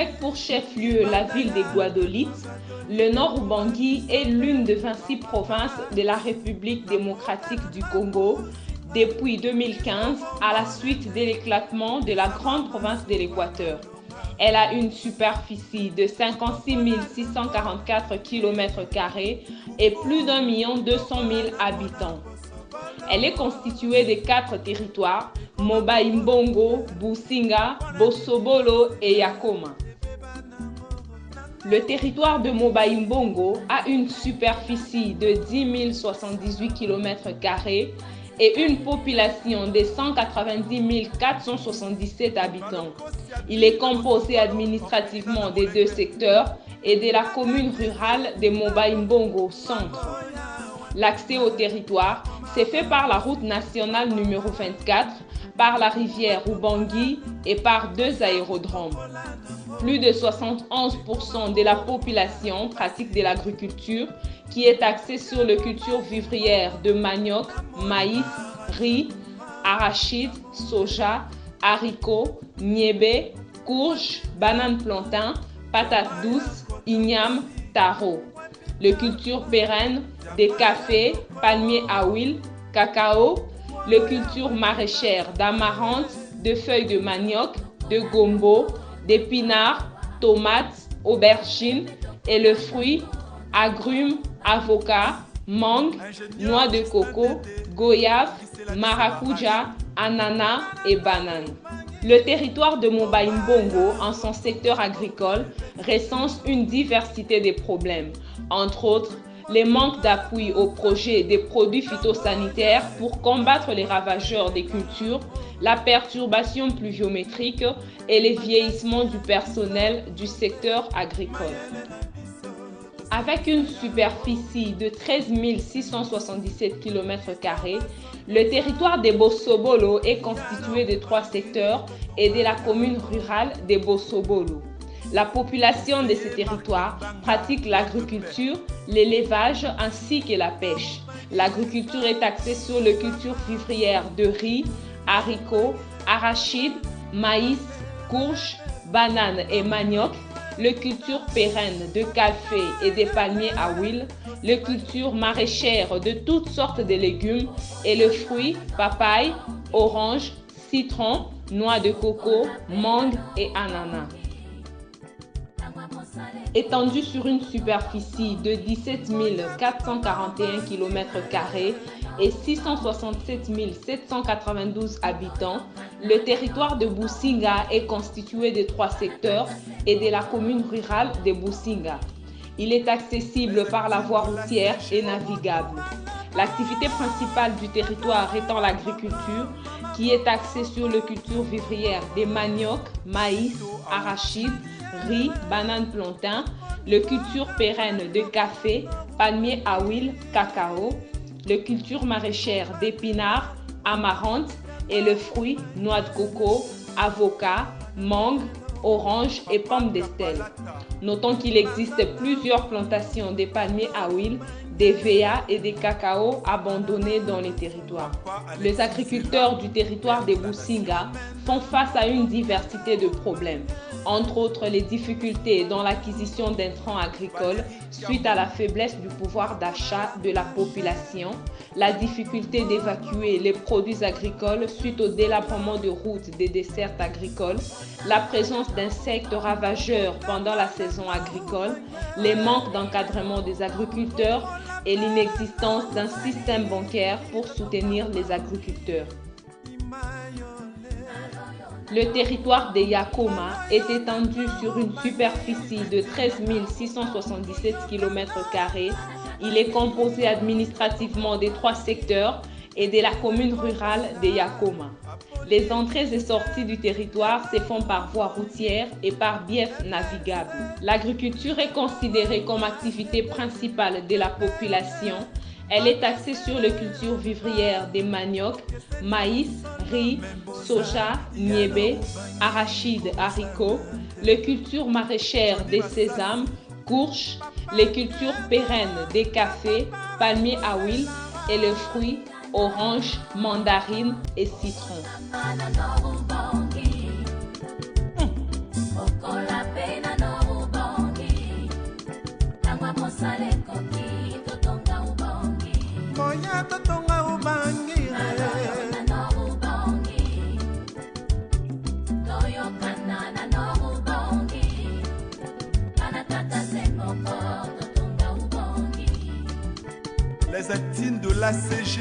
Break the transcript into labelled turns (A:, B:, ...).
A: Avec pour chef-lieu la ville de Guadolite, le Nord Ubangi est l'une des 26 provinces de la République démocratique du Congo depuis 2015 à la suite de l'éclatement de la grande province de l'Équateur. Elle a une superficie de 56 644 km² et plus d'1,2 million habitants. Elle est constituée de 4 territoires, Moba-Imbongo, Businga, Bosobolo et Yakoma. Le territoire de Moba-Imbongo a une superficie de 10 078 km² et une population de 190 477 habitants. Il est composé administrativement des 2 secteurs et de la commune rurale de Moba-Imbongo Centre. L'accès au territoire s'est fait par la route nationale numéro 24, par la rivière Ubangi et par 2 aérodromes. Plus de 71% de la population pratique de l'agriculture qui est axée sur la culture vivrière de manioc, maïs, riz, arachide, soja, haricots, niébé, courge, banane plantain, patates douces, igname, taro. Les cultures pérennes des cafés, palmiers à huile, cacao, les cultures maraîchères d'amarante, de feuilles de manioc, de gombo, d'épinards, tomates, aubergines et le fruit, agrumes, avocats, mangue, noix de coco, goyave, maracuja, ananas et bananes. Le territoire de Moba-Imbongo, en son secteur agricole, recense une diversité de problèmes, entre autres les manques d'appui au projet des produits phytosanitaires pour combattre les ravageurs des cultures, la perturbation pluviométrique et le vieillissement du personnel du secteur agricole. Avec une superficie de 13 677 km², le territoire de Bosobolo est constitué de 3 secteurs et de la commune rurale de Bosobolo. La population de ce territoire pratique l'agriculture, l'élevage ainsi que la pêche. L'agriculture est axée sur les cultures vivrières de riz, haricots, arachides, maïs, courge, bananes et manioc, les cultures pérennes de café et des palmiers à huile, les cultures maraîchères de toutes sortes de légumes et les fruits, papaye, orange, citron, noix de coco, mangue et ananas. Étendue sur une superficie de 17 441 km² et 667 792 habitants, le territoire de Businga est constitué de 3 secteurs et de la commune rurale de Businga. Il est accessible par la voie routière et navigable. L'activité principale du territoire étant l'agriculture, qui est axée sur les cultures vivrières des manioc, maïs, arachides, riz, banane plantain, les cultures pérennes de café, palmiers à huile, cacao, les cultures maraîchères d'épinards, amarantes et les fruits, noix de coco, avocats, mangue, orange et pommes d'Estelle. Notons qu'il existe plusieurs plantations de palmiers à huile, des véas et des cacao abandonnés dans les territoires. Les agriculteurs du territoire de Businga font face à une diversité de problèmes, entre autres les difficultés dans l'acquisition d'intrants agricoles suite à la faiblesse du pouvoir d'achat de la population, la difficulté d'évacuer les produits agricoles suite au délabrement de routes des dessertes agricoles, la présence d'insectes ravageurs pendant la saison agricole, les manques d'encadrement des agriculteurs et l'inexistence d'un système bancaire pour soutenir les agriculteurs. Le territoire de Yakoma est étendu sur une superficie de 13 677 km². Il est composé administrativement des 3 secteurs et de la commune rurale de Yakoma. Les entrées et sorties du territoire se font par voie routière et par bief navigable. L'agriculture est considérée comme activité principale de la population. Elle est axée sur les cultures vivrières des manioc, maïs, riz, soja, niébé, arachides, haricots, les cultures maraîchères des sésames, courges, les cultures pérennes des cafés, palmiers à huile et les fruits, orange, mandarine et citron.
B: Moya totonga ubangi les actines de la CG.